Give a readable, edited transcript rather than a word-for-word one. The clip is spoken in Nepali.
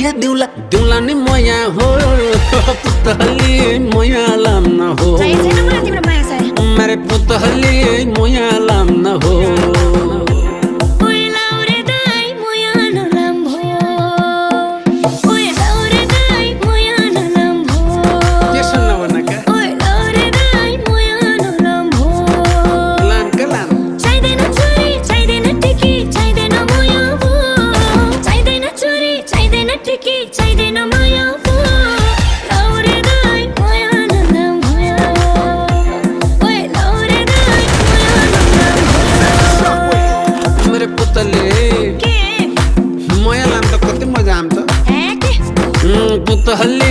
बिहा दिउला दिउला नि मया हो पुतली मया लाम न हो मेरे पुतली मया लाम न हो पुतली